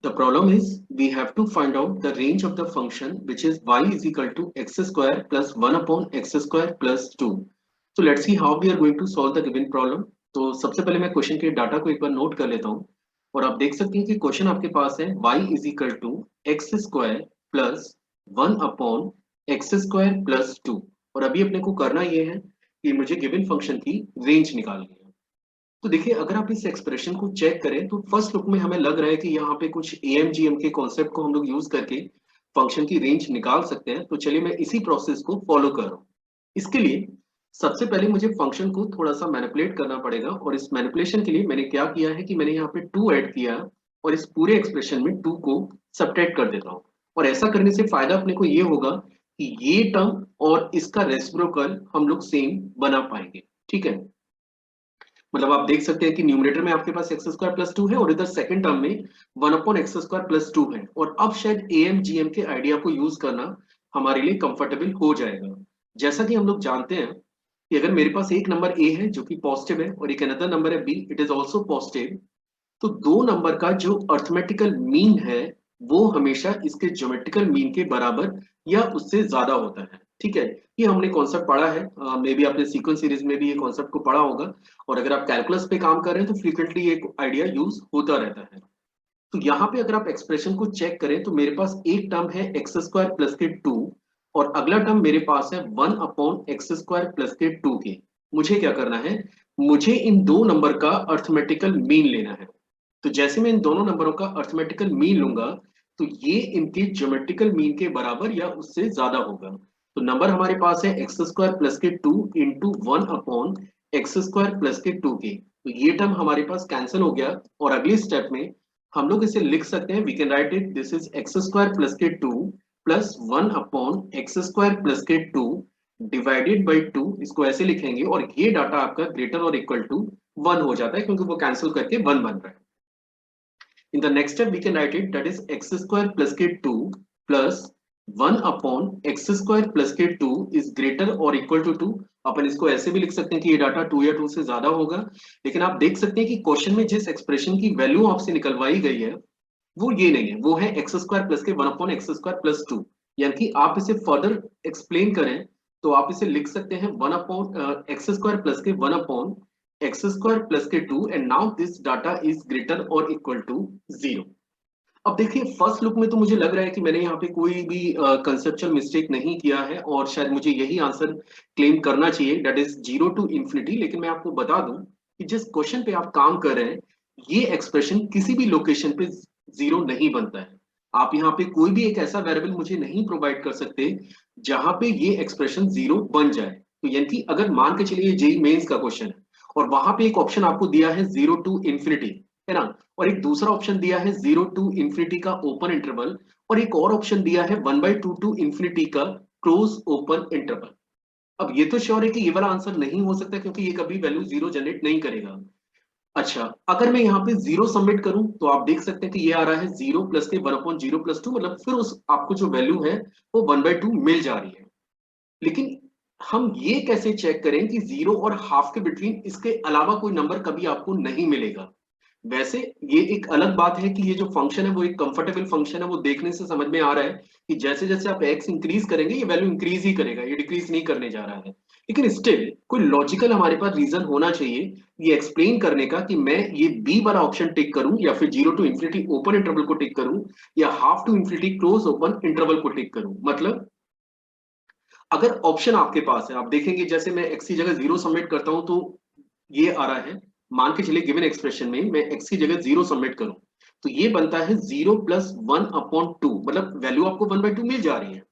The problem is we have to find out the range of the function which is y is equal to x square plus 1 upon x square plus 2. So let's see how we are going to solve the given problem. तो सबसे पहले मैं question के data को एक बार note कर लेता हूँ और आप देख सकते हैं कि क्वेश्चन आपके पास है y is equal to x square plus 1 upon x square plus 2 और अभी अपने को करना ये है कि मुझे गिवन फंक्शन की रेंज निकालनी है। तो देखिए अगर आप इस एक्सप्रेशन को चेक करें तो फर्स्ट लुक में हमें लग रहा है कि यहाँ पे कुछ एएमजीएम के कॉन्सेप्ट को हम लोग यूज करके फंक्शन की रेंज निकाल सकते हैं। तो चलिए मैं इसी प्रोसेस को फॉलो कर रहा हूँ। इसके लिए सबसे पहले मुझे फंक्शन को थोड़ा सा मैनिपुलेट करना पड़ेगा और इस मैनिपुलेशन के लिए मैंने क्या किया है कि मैंने यहाँ पे 2 ऐड किया और इस पूरे एक्सप्रेशन में 2 को सब्ट्रैक्ट कर देता हूँ। और ऐसा करने से फायदा अपने को ये होगा कि ये टर्म और इसका रेसिप्रोकल हम लोग सेम बना पाएंगे। ठीक है, मतलब आप देख सकते हैं कि न्यूमरेटर में आपके पास एक्स स्क्वायर प्लस 2 है और इधर सेकंड टर्म में 1 अपॉन एक्स स्क्वायर प्लस 2 है। और अब शायद एएमजीएम के आइडिया को यूज करना हमारे लिए कंफर्टेबल हो जाएगा। जैसा कि हम लोग जानते हैं कि अगर मेरे पास एक नंबर ए है जो कि पॉजिटिव है और एक अनदर नंबर है B, it is also positive, तो दो नंबर का जो अर्थमेटिकल मीन है वो हमेशा इसके ज्योमेट्रिकल मीन के बराबर या उससे ज्यादा होता है। ठीक है, ये हमने कॉन्सेप्ट पढ़ा है, मे बी आपने सीक्वेंस सीरीज में भी ये कॉन्सेप्ट को पढ़ा होगा और अगर आप कैलकुलस पे काम कर रहे हैं तो फ्रीक्वेंटली ये आइडिया यूज होता रहता है। तो यहाँ पे अगर आप एक्सप्रेशन को चेक करें तो मेरे पास एक टर्म है एक्स स्क्वायर प्लस के 2 और अगला टर्म मेरे पास है 1 upon x square plus k 2 के। मुझे क्या करना है, मुझे इन दो नंबर का अर्थमेटिकल मीन लेना है। तो जैसे मैं इन दोनों नंबरों का अर्थमेटिकल मीन लूंगा तो ये इनके ज्योमेट्रिकल मीन के बराबर या उससे ज्यादा होगा। तो नंबर हमारे पास है x square plus k 2 into 1 upon x square plus k 2 के। तो ये टर्म हमारे पास कैंसिल हो गया और अगले स्टेप में हम लोग इसे लिख सकते हैं, we can write it this is x square plus k 2 plus 1 upon x square plus k 2 divided by 2। इसको ऐसे लिखेंगे और ये डाटा आपका ग्रेटर और इक्वल टू 1 हो जाता है क्योंकि वो कैंसिल करके 1 बन रहा है। In the next step, we can write it that is x square plus k2 plus 1 upon x square plus k2 is greater or equal to 2। अपन इसको ऐसे भी लिख सकते हैं कि ये डाटा 2 या 2 से ज्यादा होगा, लेकिन आप देख सकते हैं कि क्वेश्चन में जिस एक्सप्रेशन की वैल्यू आपसे निकलवाई गई है वो ये नहीं है, वो है एक्स स्क्वायर प्लस के 1 अपॉन एक्स स्क्वायर प्लस 2। यानी कि आप इसे फर्दर एक्सप्लेन करें तो आप इसे लिख सकते हैं 1 अपॉन एक्स स्क्वायर प्लस के 1 upon x square plus k 2 and now this data is greater और इक्वल टू 0। अब देखिए फर्स्ट लुक में तो मुझे लग रहा है कि मैंने यहाँ पे कोई भी कंसेप्चुअल मिस्टेक नहीं किया है और शायद मुझे यही आंसर क्लेम करना चाहिए, दैट इज 0 टू इंफिनिटी। लेकिन मैं आपको बता दूं कि जिस क्वेश्चन पे आप काम कर रहे हैं ये एक्सप्रेशन किसी भी लोकेशन पे 0 नहीं बनता है। आप यहाँ पे कोई भी एक ऐसा वेरिएबल मुझे नहीं प्रोवाइड कर सकते जहां पे ये एक्सप्रेशन 0 बन जाए। तो यानी कि अगर मान के चलिए जेई मेंस का क्वेश्चन है और वहां पे एक ऑप्शन आपको दिया है 0 टू इंफिनिटी, है ना, और एक दूसरा ऑप्शन दिया है 0 टू इंफिनिटी का ओपन इंटरवल और एक और ऑप्शन दिया है 1/2 टू इंफिनिटी का क्लोज ओपन इंटरवल। अब ये तो श्योर है कि ये वाला आंसर नहीं हो सकता क्योंकि ये कभी वैल्यू 0 जनरेट नहीं करेगा। अच्छा, अगर मैं यहाँ पे 0 सबमिट करूं तो आप देख सकते हैं कि ये आ रहा है 0 प्लस के 1 अपॉन 0 प्लस 2, मतलब फिर उस आपको जो वैल्यू है वो 1/2 मिल जा रही है। लेकिन हम ये कैसे चेक करें कि 0 और हाफ के बिटवीन इसके अलावा कोई नंबर कभी आपको नहीं मिलेगा। वैसे ये एक अलग बात है कि ये जो फंक्शन है वो एक कंफर्टेबल फंक्शन है, वो देखने से समझ में आ रहा है कि जैसे जैसे आप एक्स इंक्रीज करेंगे ये वैल्यू इंक्रीज ही करेगा, ये डिक्रीज नहीं करने जा रहा है। लेकिन स्टिल कोई लॉजिकल हमारे पास रीजन होना चाहिए ये एक्सप्लेन करने का कि मैं ये बी वाला ऑप्शन टिक करूं या फिर 0 टू इंफिनिटी ओपन इंटरवल को टिक करूं या half to infinity close open interval को टिक करूं। मतलब अगर ऑप्शन आपके पास है, आप देखेंगे जैसे मैं एक्स की जगह 0 सबमिट करता हूं तो ये आ रहा है, मान के चलिए गिवन एक्सप्रेशन में मैं एक्स की जगह 0 सबमिट करूं तो ये बनता है 0 प्लस 1 अपॉन 2, मतलब वैल्यू आपको 1/2 मिल जा रही है।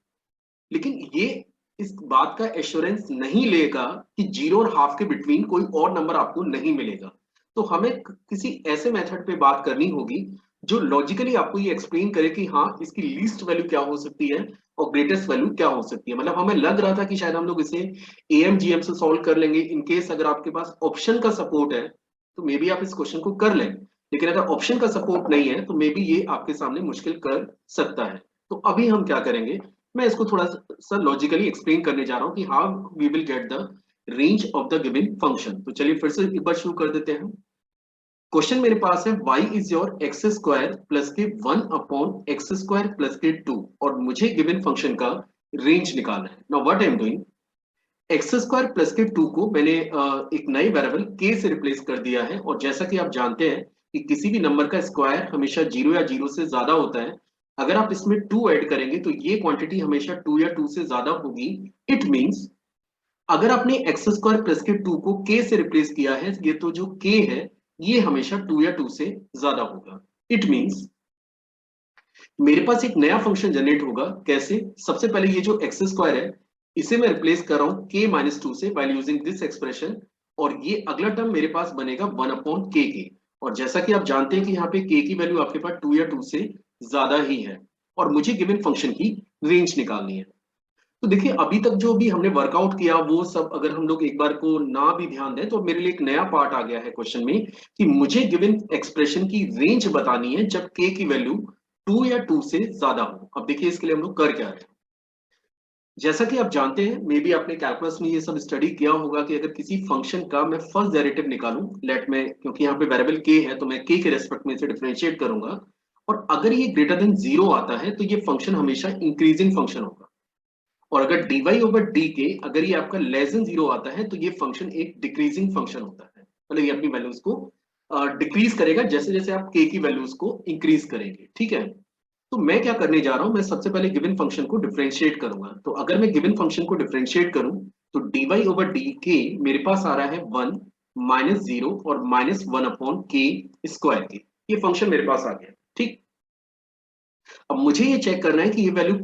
लेकिन ये इस बात का एश्योरेंस नहीं लेगा कि 0 और हाफ के बिटवीन कोई और नंबर आपको नहीं मिलेगा। तो हमें किसी ऐसे मेथड पे बात करनी होगी जो लॉजिकली आपको ये एक्सप्लेन करे कि हाँ इसकी लीस्ट वैल्यू क्या हो सकती है और ग्रेटेस्ट वैल्यू क्या हो सकती है। मतलब हमें लग रहा था कि शायद हम लोग इसे एएमजीएम से सॉल्व कर लेंगे इन केस अगर आपके पास ऑप्शन का सपोर्ट है तो मे बी आप इस क्वेश्चन को कर लें। लेकिन अगर ऑप्शन का सपोर्ट नहीं है तो मे बी ये आपके सामने मुश्किल कर सकता है। तो अभी हम क्या करेंगे, मैं इसको थोड़ा सा लॉजिकली एक्सप्लेन करने जा रहा हूं कि how we will get the range of the given function. तो चलिए फिर से एक बार शुरू कर देते हैं। क्वेश्चन मेरे पास है y is your x square plus के 1/x² प्लस के 2 और मुझे गिवन फंक्शन का रेंज निकालना है। Now what I am doing, x square plus k 2 को मैंने एक नए वेरिएबल k से रिप्लेस कर दिया है। और जैसा कि आप जानते हैं कि किसी भी नंबर का स्क्वायर हमेशा 0 या 0 से ज्यादा होता है। अगर आप इसमें 2 ऐड करेंगे तो ये क्वांटिटी हमेशा 2 या 2 से ज्यादा होगी। इट मींस अगर आपने एक्स स्क्वायर प्लस के 2 को k से रिप्लेस किया है, ये तो जो k है ये हमेशा 2 या 2 से ज्यादा होगा। इट मींस मेरे पास एक नया फंक्शन जनरेट होगा। कैसे? सबसे पहले ये जो एक्स स्क्वायर है इसे मैं रिप्लेस कर रहा हूं k-2 से बाय यूजिंग दिस एक्सप्रेशन, और ये अगला टर्म मेरे पास बनेगा 1/k के। और जैसा कि आप जानते हैं कि यहाँ पे k की वैल्यू आपके पास 2 या 2 से ज्यादा ही है और मुझे गिवन फंक्शन की रेंज निकालनी है। तो देखिए अभी तक जो भी हमने वर्कआउट किया वो सब अगर हम लोग एक बार को ना भी ध्यान दें तो मेरे लिए एक नया पार्ट आ गया है क्वेश्चन में कि मुझे गिवन एक्सप्रेशन की रेंज बतानी है जब k की वैल्यू 2 या 2 से ज्यादा हो। अब देखिए इसके लिए हम लोग कर क्या रहे हैं। जैसा कि आप जानते हैं, मे बी आपने कैलकुलस में ये सब स्टडी किया होगा कि अगर किसी फंक्शन का मैं फर्स्ट डेरिवेटिव निकालूं, लेट में, क्योंकि यहाँ पे वेरिएबल k है तो मैं k के रेस्पेक्ट में इसे डिफरेंशिएट करूंगा, और अगर ये ग्रेटर देन 0 आता है तो ये फंक्शन हमेशा इंक्रीजिंग फंक्शन होगा। और अगर dy/dk अगर ये आपका लेस देन 0 आता है तो ये फंक्शन एक डिक्रीजिंग फंक्शन होता है, मतलब ये अपनी वैल्यूज को डिक्रीज करेगा जैसे जैसे आप k की वैल्यूज को इंक्रीज करेंगे। ठीक है, तो मैं क्या करने जा रहा हूं, मैं सबसे पहले गिवन फंक्शन को डिफरेंशिएट करूंगा। तो अगर मैं गिवन फंक्शन को डिफरेंशिएट करूं तो dy/dk मेरे पास आ रहा है 1 -0 और -1/k² के। ये फंक्शन मेरे पास आ गया। ठीक, अब मुझे ये चेक करना है कि ये वैल्यू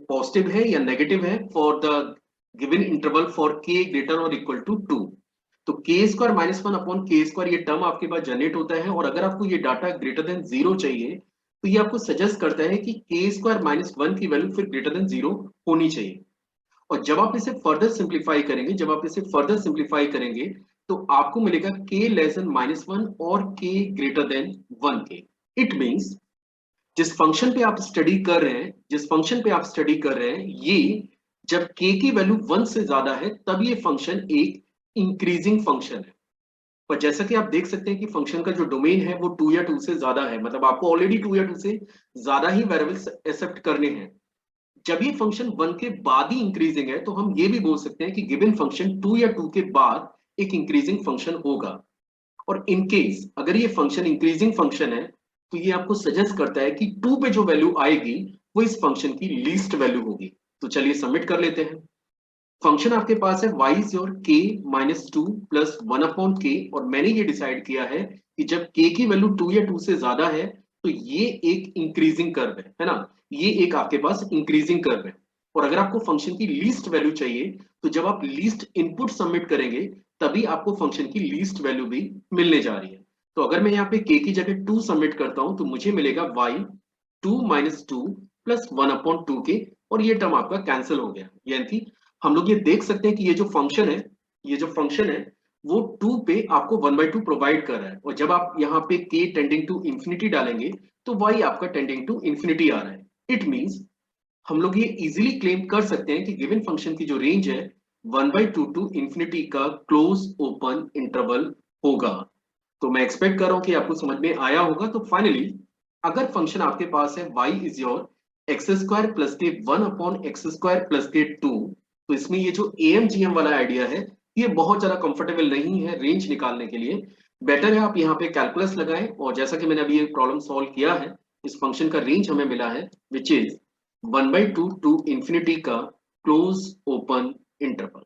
पॉजिटिव है या नेगेटिव है for the given interval for k greater और इक्वल टू 2। तो k² -1/k² ये टर्म आपके पास जनरेट होता है, और अगर आपको ये डाटा ग्रेटर देन 0 चाहिए तो ये आपको सजेस्ट करता है कि k² -1 की वैल्यू फिर ग्रेटर देन 0 होनी चाहिए। और जब आप इसे फर्दर सिंप्लीफाई करेंगे, तो आपको मिलेगा k लेस देन -1 और k ग्रेटर देन 1 के। इट मींस जिस फंक्शन पे आप स्टडी कर रहे हैं ये जब k की वैल्यू 1 से ज्यादा है तब ये फंक्शन एक इंक्रीजिंग फंक्शन है। पर जैसा कि आप देख सकते हैं कि फंक्शन का जो डोमेन है वो 2 या 2 से ज्यादा है, मतलब आपको ऑलरेडी 2 या 2 से ज्यादा ही वेरिएबल्स एक्सेप्ट करने हैं। जब ये फंक्शन 1 के बाद ही इंक्रीजिंग है तो हम ये भी बोल सकते हैं कि गिवन फंक्शन 2 या 2 के बाद एक इंक्रीजिंग फंक्शन होगा। और इन केस अगर ये फंक्शन इंक्रीजिंग फंक्शन है तो ये आपको सजेस्ट करता है कि 2 पे जो वैल्यू आएगी वो इस फंक्शन की लीस्ट वैल्यू होगी। तो चलिए सबमिट कर लेते हैं। फंक्शन आपके पास है y is your k-2 plus 1/k, और मैंने ये डिसाइड किया है कि जब k की वैल्यू 2 या 2 से ज्यादा है तो ये एक इंक्रीजिंग कर्व है ना, ये एक आपके पास इंक्रीजिंग कर्व है। और अगर आपको फंक्शन की लीस्ट वैल्यू चाहिए तो जब आप लीस्ट इनपुट सबमिट करेंगे तभी आपको फंक्शन की लीस्ट वैल्यू भी मिलने जा रही है। तो अगर मैं यहाँ पे k की जगह 2 सबमिट करता हूं तो मुझे मिलेगा y 2 प्लस 1/2k, और ये टर्म आपका कैंसिल हो गया। यानी हम लोग ये देख सकते हैं कि ये जो फंक्शन है वो 2 पे आपको 1/2 प्रोवाइड कर रहा है, और जब आप यहाँ पे k टेंडिंग टू इंफिनिटी डालेंगे तो y आपका टेंडिंग टू इंफिनिटी आ रहा है। इट मींस हम लोग ये इजीली क्लेम कर सकते हैं कि गिवन फंक्शन की जो रेंज है 1/2 टू इंफिनिटी का क्लोज ओपन इंटरवल होगा। तो मैं एक्सपेक्ट कर रहा हूं कि आपको समझ में आया होगा। तो फाइनली अगर फंक्शन आपके पास है y is your x² plus के 1/x² प्लस के 2, तो इसमें ये जो AMGM वाला आइडिया है ये बहुत ज्यादा कंफर्टेबल नहीं है रेंज निकालने के लिए। बेटर है आप यहाँ पे कैलकुलस लगाएं, और जैसा कि मैंने अभी ये प्रॉब्लम सॉल्व किया है इस फंक्शन का रेंज हमें मिला है विच इज 1/2 टू इंफिनिटी का क्लोज ओपन इंटरवल।